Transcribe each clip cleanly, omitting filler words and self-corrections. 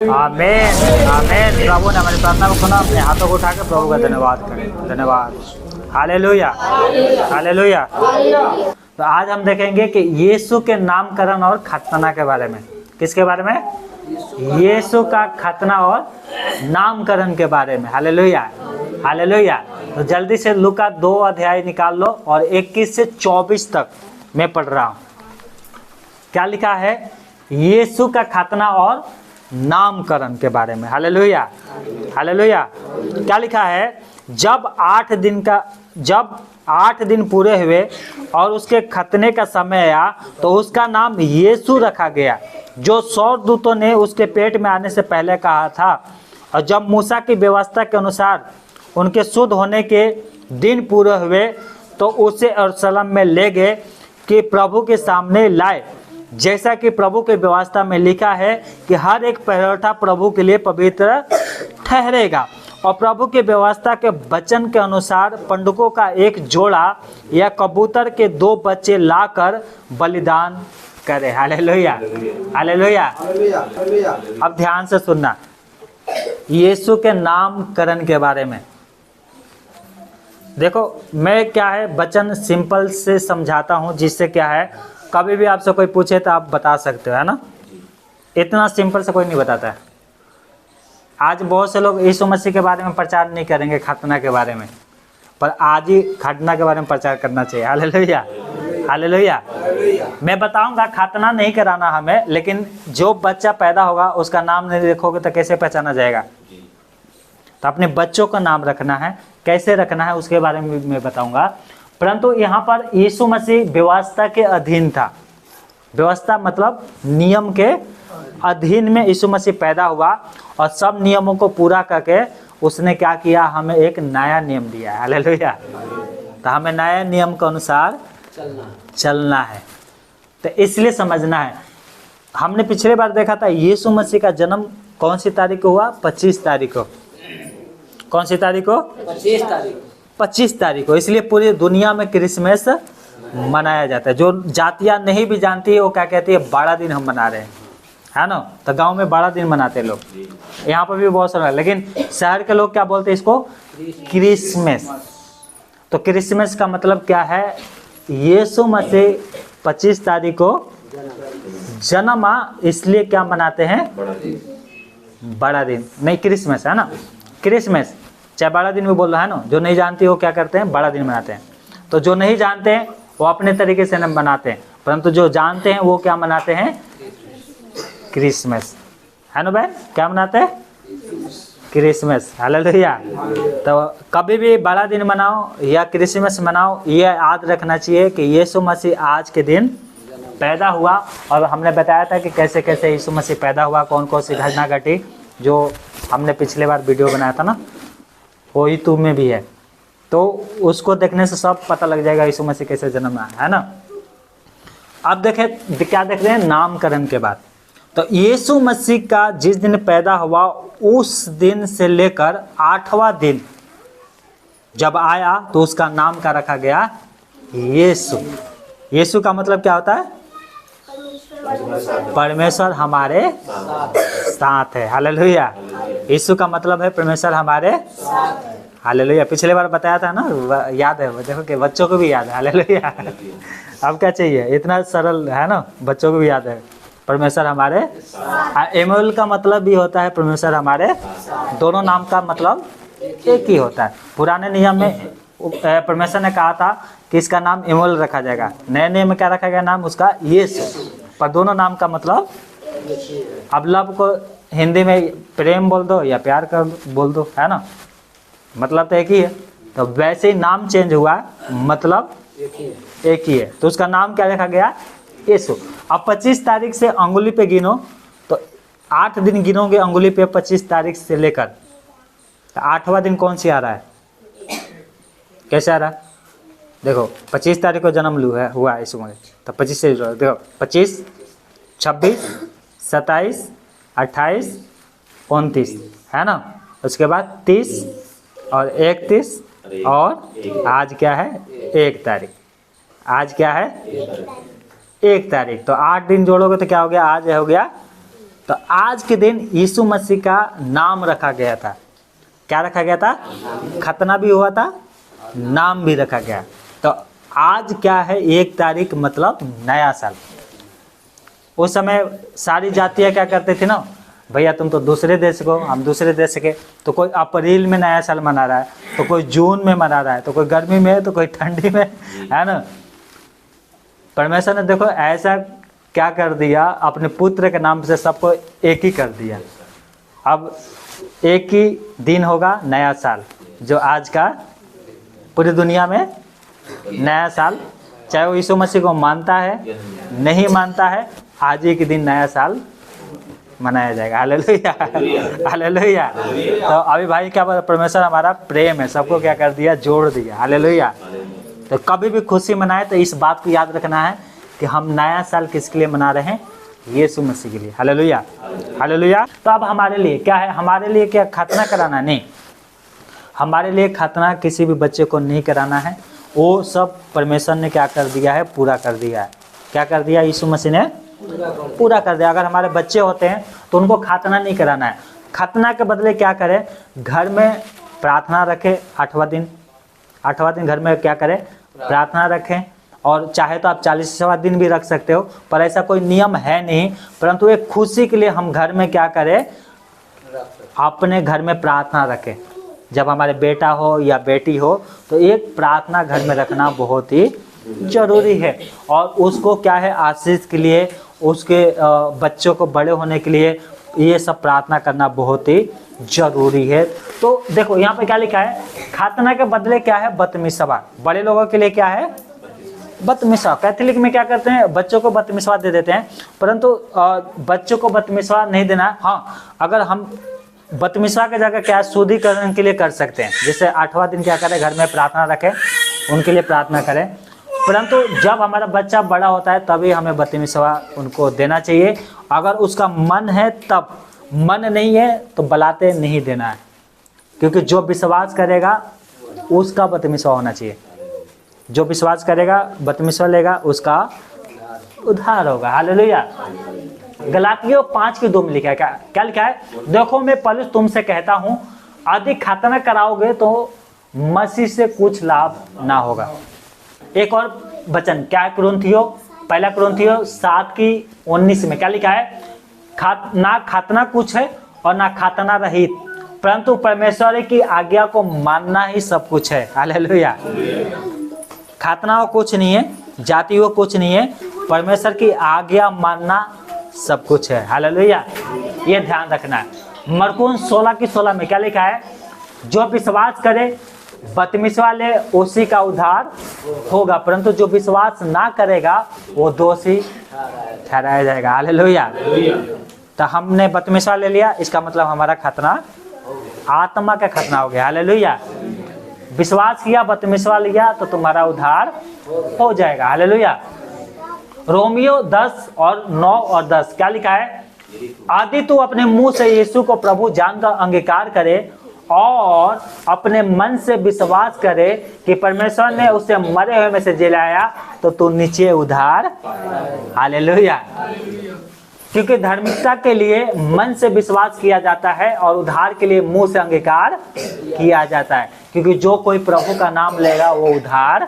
आमीन आमीन। प्रभु ने हमारी प्रार्थना को सुना। अपने हाथों को उठा के प्रभु का धन्यवाद करें। धन्यवाद। Hallelujah hallelujah. तो आज हम देखेंगे कि यीशु के नामकरण और खतना के बारे में। किसके बारे में? यीशु का खतना और नामकरण के बारे में। Hallelujah hallelujah. तो जल्दी से लूका 2 अध्याय निकाल लो और 21 से 24 तक मैं पढ़ रहा हूँ। क्या लिखा है? यीशु का खतना और नामकरण के बारे में। Hallelujah hallelujah. क्या लिखा है? जब 8 दिन पूरे हुए और उसके खतने का समय आया तो उसका नाम यीशु रखा गया, जो 100 दूतों ने उसके पेट में आने से पहले कहा था। और जब मूसा की व्यवस्था के अनुसार उनके शुद्ध होने के दिन पूरे हुए तो उसे यरूशलेम में ले गए कि प्रभु के सामने लाए, जैसा कि प्रभु की व्यवस्था में लिखा है कि हर एक पहलौठा प्रभु के लिए पवित्र ठहरेगा। और प्रभु की व्यवस्था के वचन के अनुसार पंडुकों का एक जोड़ा या कबूतर के 2 बच्चे लाकर बलिदान करे। Hallelujah hallelujah. अब ध्यान से सुनना, यीशु के नामकरण के बारे में। देखो, मैं क्या है वचन सिंपल से समझाता हूँ, जिससे क्या है कभी भी आपसे कोई पूछे तो आप बता सकते हो, है ना। इतना सिंपल से कोई नहीं बताता है। आज बहुत से लोग यीशु मसीह के बारे में प्रचार नहीं करेंगे, खतना के बारे में, पर आज ही खतना के बारे में प्रचार करना चाहिए। Hallelujah hallelujah. मैं बताऊंगा, खतना नहीं कराना हमें, लेकिन जो बच्चा पैदा होगा उसका नाम नहीं देखोगे तो कैसे पहचाना जाएगा। तो अपने बच्चों का नाम रखना है, कैसे रखना है उसके बारे में मैं बताऊंगा। परंतु यहाँ पर यीशु मसीह व्यवस्था के अधीन था। व्यवस्था मतलब नियम के अधीन में यीशु मसीह पैदा हुआ और सब नियमों को पूरा करके उसने क्या किया? हमें एक नया नियम दिया है। हालेलुया। तो हमें नए नियम के अनुसार चलना है। तो इसलिए समझना है। हमने पिछले बार देखा था यीशु मसीह का जन्म कौन सी तारीख को हुआ? 25 तारीख को। कौन सी तारीख को? 25 तारीख को। इसलिए पूरी दुनिया में क्रिसमस मनाया जाता है। जो जातियां नहीं भी जानती है वो क्या कहती है? बड़ा दिन हम मना रहे हैं, है ना। तो गांव में बड़ा दिन मनाते हैं लोग, यहाँ पर भी बहुत सारा। लेकिन शहर के लोग क्या बोलते हैं इसको? क्रिसमस। तो क्रिसमस का मतलब क्या है? यीशु मसीह 25 तारीख को जन्मा, इसलिए क्या मनाते हैं? बड़ा दिन। नहीं, क्रिसमस, है ना। क्रिसमस चाहे बड़ा दिन भी बोल रहा है ना। जो नहीं जानती वो क्या करते हैं? बड़ा दिन मनाते हैं। तो जो नहीं जानते हैं वो अपने तरीके से न मनाते हैं, परंतु जो जानते हैं वो क्या मनाते हैं? क्रिसमस, है ना बहन। क्या मनाते हैं? क्रिसमस। हालेलुया। तो कभी भी बड़ा दिन मनाओ या क्रिसमस मनाओ, ये याद रखना चाहिए कि यीशु मसीह आज के दिन पैदा हुआ। और हमने बताया था कि कैसे कैसे यीशु मसीह पैदा हुआ, कौन कौन सी घटना घटी, जो हमने पिछले बार वीडियो बनाया था ना, वो यूट्यूब में भी है। तो उसको देखने से सब पता लग जाएगा यीशु मसीह कैसे जन्म आया, है ना। अब देखें क्या देख रहे हैं? नामकरण के बाद। तो यीशु मसीह का जिस दिन पैदा हुआ उस दिन से लेकर 8वां दिन जब आया तो उसका नाम क्या रखा गया? यीशु। यीशु का मतलब क्या होता है? परमेश्वर हमारे साथ है। हालेलुया। यीशु का मतलब है परमेश्वर हमारे। हालेलुया। पिछले बार बताया था ना, याद है? देखो कि बच्चों को भी याद है। हालेलुया। अब क्या चाहिए? इतना सरल है ना, बच्चों को भी याद है। परमेश्वर हमारे। इमैनुएल का मतलब भी होता है परमेश्वर हमारे। दोनों नाम का मतलब एक ही होता है। पुराने नियम में परमेश्वर ने कहा था कि इसका नाम इमैनुएल रखा जाएगा। नए नियम में क्या रखा गया नाम उसका? यीशु। पर दोनों नाम का मतलब, अब लव को हिंदी में प्रेम बोल दो या प्यार कर बोल दो, है ना, मतलब तो एक ही है। तो वैसे ही नाम चेंज हुआ, मतलब एक ही है। तो उसका नाम क्या रखा गया? यीशु। अब 25 तारीख से अंगुली पे गिनो, तो 8 दिन गिनोगे अंगुली पे 25 तारीख से लेकर, तो 8वां दिन कौन सी आ रहा है? कैसे आ रहा है? देखो 25 तारीख को जन्म हुआ यीशु मसीह, तो 25 से देखो 25, 26, 27, 28, 29, है ना। उसके बाद 30 और 31 और आज क्या है? 1 तारीख। आज क्या है? 1 तारीख। तो 8 दिन जोड़ोगे तो क्या हो गया? आज हो गया तो आज के दिन यीशु मसीह का नाम रखा गया था। क्या रखा गया था? खतना भी हुआ था, नाम भी रखा गया। तो आज क्या है? 1 तारीख मतलब नया साल। उस समय सारी जातियाँ क्या करते थे ना, भैया तुम तो दूसरे देश को, हम दूसरे देश के, तो कोई अप्रैल में नया साल मना रहा है, तो कोई जून में मना रहा है, तो कोई गर्मी में, तो कोई ठंडी में, है ना। परमेश्वर ने देखो ऐसा क्या कर दिया, अपने पुत्र के नाम से सबको एक ही कर दिया। अब एक ही दिन होगा नया साल, जो आज का पूरी दुनिया में नया साल, चाहे वो यीशु मसीह को मानता है नहीं मानता है, आज ही के दिन नया साल मनाया जाएगा। Hallelujah, hallelujah. तो अभी भाई क्या बोला, परमेश्वर हमारा प्रेम है, सबको क्या कर दिया, जोड़ दिया। हालेलुया। तो कभी भी खुशी मनाए तो इस बात को याद रखना है कि हम नया साल किसके लिए मना रहे हैं? यीशु मसीह के लिए। Hallelujah, hallelujah. तो अब हमारे लिए क्या है? हमारे लिए क्या खतना कराना? नहीं, हमारे लिए खतना किसी भी बच्चे को नहीं कराना है। वो सब परमेश्वर ने क्या कर दिया है? पूरा कर दिया है। क्या कर दिया? यीशु मसीह ने पूरा कर दिया। अगर हमारे बच्चे होते हैं तो उनको खतना नहीं कराना है। खतना के बदले क्या करें? घर में प्रार्थना रखें। 8वां दिन घर में क्या करें? प्रार्थना रखें। और चाहे तो आप 40वां दिन भी रख सकते हो, पर ऐसा कोई नियम है नहीं। परंतु एक खुशी के लिए हम घर में क्या करें? अपने घर में प्रार्थना रखें। जब हमारे बेटा हो या बेटी हो तो एक प्रार्थना घर में रखना बहुत ही जरूरी है। और उसको क्या है? आशीष के लिए, उसके बच्चों को बड़े होने के लिए ये सब प्रार्थना करना बहुत ही जरूरी है। तो देखो यहाँ पे क्या लिखा है? खतना के बदले क्या है? बपतिस्मा। बड़े लोगों के लिए क्या है? बपतिस्मा। कैथोलिक में क्या करते हैं? बच्चों को बपतिस्मा दे देते हैं, परंतु बच्चों को बपतिस्मा नहीं देना। हाँ, अगर हम बपतिस्मा की जगह क्या शुद्धिकरण के लिए कर सकते हैं। जैसे 8वां दिन क्या करें? घर में प्रार्थना रखें, उनके लिए प्रार्थना करें। परंतु जब हमारा बच्चा बड़ा होता है तभी हमें बपतिस्मा उनको देना चाहिए। अगर उसका मन है तब, मन नहीं है तो बलाते नहीं देना है। क्योंकि जो विश्वास करेगा उसका बपतिस्मा होना चाहिए। जो विश्वास करेगा, बपतिस्मा लेगा, उसका उद्धार होगा। हालेलुया। गलातियों 5:2 में लिखा है, क्या लिखा है? देखो मैं पौलुस तुमसे कहता हूँ, अधिक खतना कराओगे तो मसीह से कुछ लाभ ना होगा। एक और वचन क्या है? कुरिन्थियों 7:19 में क्या लिखा है? ना खतना कुछ है और ना खतना रहित, परंतु परमेश्वर की आज्ञा को मानना ही सब कुछ है। हालेलुया। खतना कुछ नहीं है, जाति वो कुछ नहीं है, परमेश्वर की आज्ञा मानना सब कुछ है। हालेलुया। ये ध्यान रखना है। मरकुस 16:16 में क्या लिखा है? जो विश्वास करे बपतिस्मा ले उसी का उद्धार होगा, परंतु जो विश्वास ना करेगा वो दोषी ठहराया जाएगा। हालेलुया। तो हमने बपतिस्मा ले लिया, इसका मतलब हमारा खतना आत्मा का खतना हो गया। हालेलुया। विश्वास किया, बपतिस्मा लिया तो तुम्हारा उद्धार हो जाएगा। हालेलुया। रोमियो 10:9-10 क्या लिखा है? आदि तू अपने मुंह से यीशु को प्रभु जानकर अंगीकार करे और अपने मन से विश्वास करे कि परमेश्वर ने उसे मरे हुए में से जिलाया तो तू नीचे उद्धार। हालेलुया। क्योंकि धार्मिकता के लिए मन से विश्वास किया जाता है और उद्धार के लिए मुंह से अंगीकार किया जाता है। क्योंकि जो कोई प्रभु का नाम लेगा वो उद्धार।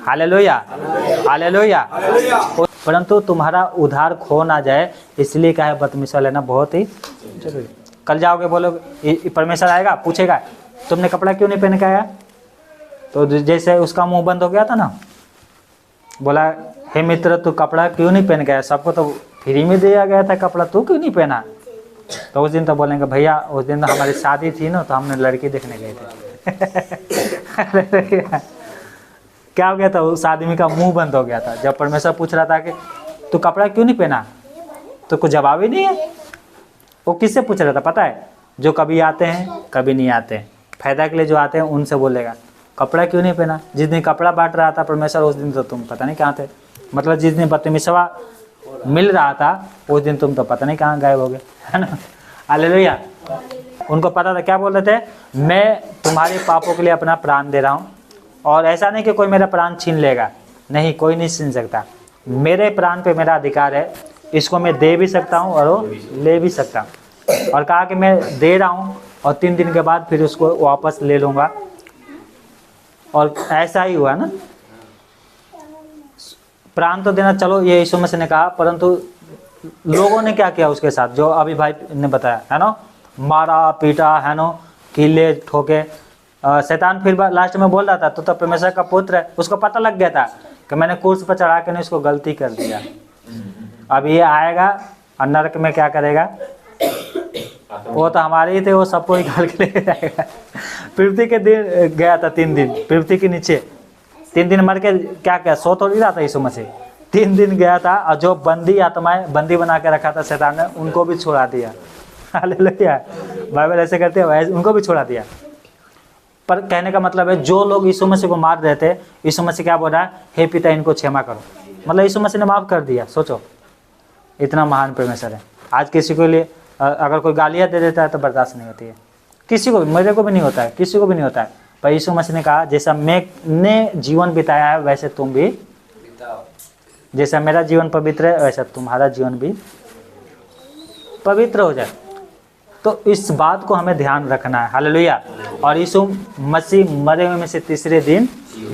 Hallelujah, hallelujah. परंतु तुम्हारा उद्धार खो ना जाए इसलिए क्या है? बपतिस्मा लेना बहुत ही जरूरी। कल जाओगे बोलोगे, परमेश्वर आएगा पूछेगा तुमने कपड़ा क्यों नहीं पहन के आया? तो जैसे उसका मुंह बंद हो गया था ना, बोला हे मित्र तू कपड़ा क्यों नहीं पहन के आया? सबको तो फ्री में दिया गया था कपड़ा, तू क्यों नहीं पहना? तो उस दिन तो बोलेंगे भैया उस दिन तो हमारी शादी थी ना, तो हमने लड़की देखने गए थे। क्या हो गया था? उस आदमी का मुंह बंद हो गया था। जब परमेश्वर पूछ रहा था कि तू कपड़ा क्यों नहीं पहना, तो कुछ जवाब ही नहीं है। वो किससे पूछ रहा था पता है? जो कभी आते हैं कभी नहीं आते हैं, फायदा के लिए जो आते हैं उनसे बोलेगा कपड़ा क्यों नहीं पहना। जिस दिन कपड़ा बांट रहा था परमेश्वर उस दिन तो तुम पता नहीं कहाँ थे। मतलब जिस दिन बपतिस्मा मिल रहा था उस दिन तुम तो पता नहीं कहाँ गायब हो गए, है ना। हालेलुया। उनको पता था, क्या बोल रहे थे? मैं तुम्हारे पापों के लिए अपना प्राण दे रहा हूँ, और ऐसा नहीं कि कोई मेरा प्राण छीन लेगा, नहीं, कोई नहीं छीन सकता। मेरे प्राण पे मेरा अधिकार है, इसको मैं दे भी सकता हूँ और वो ले भी सकता हूँ। और कहा कि मैं दे रहा हूँ और 3 दिन के बाद फिर उसको वापस ले लूँगा। और ऐसा ही हुआ ना, प्राण तो देना चलो ये यीशु मसीह ने कहा, परंतु लोगों ने क्या किया उसके साथ, जो अभी भाई ने बताया है ना, मारा पीटा है ना, कीले ठोके। शैतान फिर लास्ट में बोल रहा था तो परमेश्वर का पुत्र है, उसको पता लग गया था कि मैंने क्रूस पर चढ़ा के नहीं उसको गलती कर दिया। अब ये आएगा और नरक में क्या करेगा, वो तो हमारे ही थे, वो सबको निकाल के ले जाएगा। पृथ्वी के दिन गया था 3 दिन पृथ्वी के नीचे, 3 दिन मर के क्या क्या सो थोड़ी रहा था यीशु मसीह, 3 दिन गया था। और जो बंदी आत्माएं बंदी बना के रखा था शैतान ने, उनको भी छोड़ा दिया। हालेलुया, बाइबल ऐसे कहते हैं, उनको भी छोड़ा दिया। पर कहने का मतलब है जो लोग यीशु मसीह को मार रहे थे, यीशु मसीह क्या बोल रहा है, हे पिता इनको क्षमा करो। मतलब यीशु मसीह ने माफ कर दिया। सोचो इतना महान परमेश्वर है। आज किसी को लिए अगर कोई गालियाँ दे देता है तो बर्दाश्त नहीं होती है, किसी को भी, मेरे को भी नहीं होता है, किसी को भी नहीं होता है। पर यीशु मसीह ने कहा जैसा मैंने जीवन बिताया है वैसे तुम भी बिताओ, जैसा मेरा जीवन पवित्र है वैसा तुम्हारा जीवन भी पवित्र हो जाए। तो इस बात को हमें ध्यान रखना है। हालेलुया। और यीशु मसीह मरे हुए में से तीसरे दिन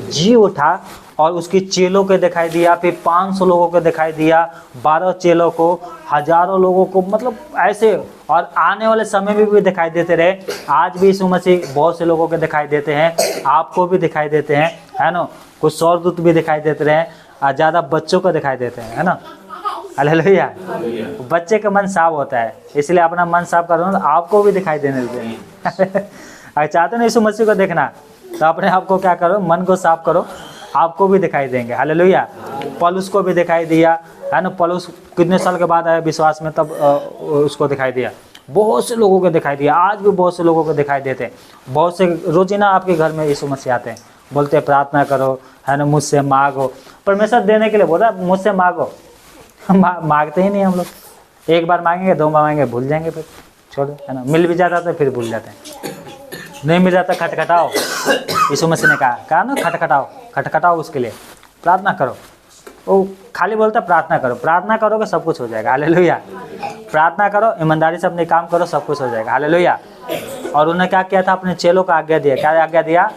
जी उठा और उसकी चेलों को दिखाई दिया, फिर 500 लोगों को दिखाई दिया, 12 चेलों को, हजारों लोगों को, मतलब ऐसे। और आने वाले समय में भी दिखाई देते रहे। आज भी यीशु मसीह बहुत से लोगों को दिखाई देते हैं, आपको भी दिखाई देते हैं, है ना। कुछ स्वर्गदूत भी दिखाई देते रहे और ज़्यादा बच्चों को दिखाई देते हैं, है ना। हालेलुया। बच्चे का मन साफ होता है, इसलिए अपना मन साफ करो तो आपको भी दिखाई देने देते हैं। अगर चाहते हो यीशु मसीह को देखना तो अपने आप को क्या करो, मन को साफ करो, आपको भी दिखाई देंगे। हालेलुया। पौलुस को भी दिखाई दिया, है ना। पौलुस कितने साल के बाद आया विश्वास में, तब उसको दिखाई दिया। बहुत से लोगों को दिखाई दिया, आज भी बहुत से लोगों को दिखाई देते हैं। बहुत से रोजीना आपके घर में यीशु मसीह आते हैं, बोलते हैं प्रार्थना करो, है ना, मुझसे मांगो। परमेश्वर देने के लिए बोला मुझसे मांगो। मांगते ही नहीं हम लोग, एक बार मांगेंगे, 2 बार मांगेंगे, भूल जाएंगे, फिर छोड़ो, है ना। मिल भी जाता तो फिर भूल जाते हैं, नहीं मिल जाता खटखटाओ। यीशु मसीह ने कहा ना, खटखटाओ, खटखटाओ, उसके लिए प्रार्थना करो। वो खाली बोलता प्रार्थना करो, प्रार्थना करोगे सब कुछ हो जाएगा। हालेलुया। प्रार्थना करो, ईमानदारी से अपने काम करो, सब कुछ हो जाएगा। हालेलुया। और उन्होंने क्या किया था, अपने चेलों को आज्ञा दिया। क्या आज्ञा दिया,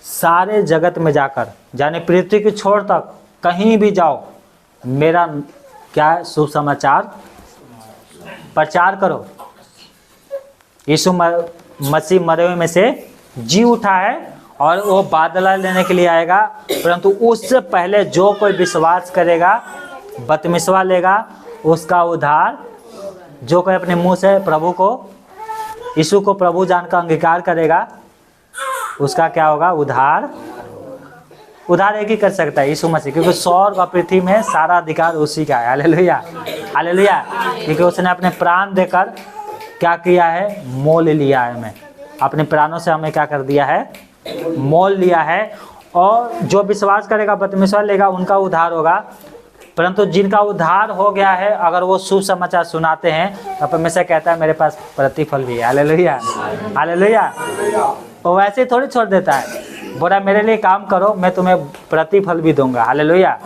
सारे जगत में जाकर, यानी पृथ्वी की छोर तक कहीं भी जाओ, मेरा क्या है, शुभ समाचार प्रचार करो। यीशु मसीह मरे हुए में से जी उठा है और वो बादला लेने के लिए आएगा, परंतु उससे पहले जो कोई विश्वास करेगा, बपतिस्मा लेगा, उसका उद्धार, जो कोई अपने मुंह से प्रभु को, यीशु को प्रभु जानकर अंगीकार करेगा, उसका क्या होगा, उद्धार। उद्धार एक ही कर सकता है, यीशु मसीह, क्योंकि स्वर्ग और पृथ्वी में सारा अधिकार उसी का है। हालेलुया। हालेलुया। क्योंकि उसने अपने प्राण देकर क्या किया है, मोल लिया है। हमें अपने प्राणों से हमें क्या कर दिया है, मोल लिया है। और जो विश्वास करेगा, बपतिस्मा लेगा, उनका उद्धार होगा। परंतु जिनका उद्धार हो गया है, अगर वो शुभ समाचार सुनाते हैं तो परमेश्वर कहता है मेरे पास प्रतिफल भी है। हालेलुया। हालेलुया। वो वैसे थोड़ी छोड़ देता है, बोला मेरे लिए काम करो, मैं तुम्हें प्रतिफल भी दूंगा। हालेलुया।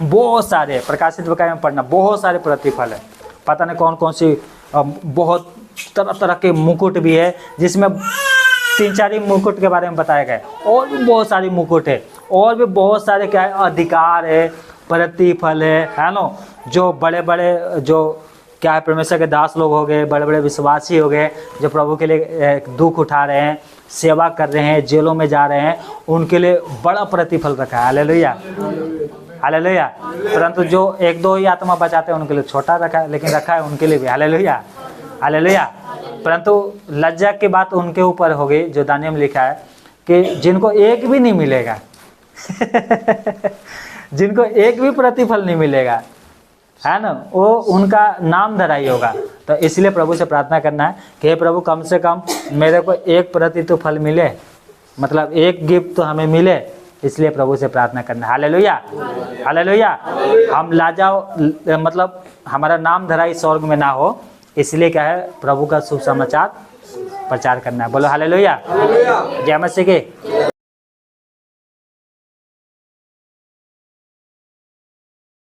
बहुत सारे प्रकाशित वाक्य में पढ़ना, बहुत सारे प्रतिफल है। पता नहीं कौन कौन सी, बहुत तरह तरह के मुकुट भी है, जिसमें 3-4 ही मुकुट के बारे में बताया गया है। और भी बहुत सारी मुकुट है, और भी बहुत सारे क्या है, अधिकार है, प्रतिफल है ना। जो बड़े बड़े जो क्या है, परमेश्वर के दास लोग हो गए, बड़े बड़े विश्वासी हो गए, जो प्रभु के लिए दुख उठा रहे हैं, सेवा कर रहे हैं, जेलों में जा रहे हैं, उनके लिए बड़ा प्रतिफल रखा है। हालेलुया। हालेलुया। परंतु जो 1-2 ही आत्मा बचाते हैं उनके लिए छोटा रखा है, लेकिन रखा है उनके लिए भी। हालेलुया। हालेलुया। परंतु लज्जा की बात उनके ऊपर हो गई, जो दानियों में लिखा है कि जिनको एक भी नहीं मिलेगा जिनको एक भी प्रतिफल नहीं मिलेगा, है ना, वो उनका नाम धराई होगा। तो इसलिए प्रभु से प्रार्थना करना है कि हे प्रभु, कम से कम मेरे को 1% तो फल मिले, मतलब एक गिफ्ट तो हमें मिले। इसलिए प्रभु से प्रार्थना करना है। हालेलुया। हालेलुया। हम लाजाओ, मतलब हमारा नाम धराई स्वर्ग में ना हो, इसलिए क्या है, प्रभु का शुभ समाचार प्रचार करना है। बोलो हालेलुया। जय मसीह की।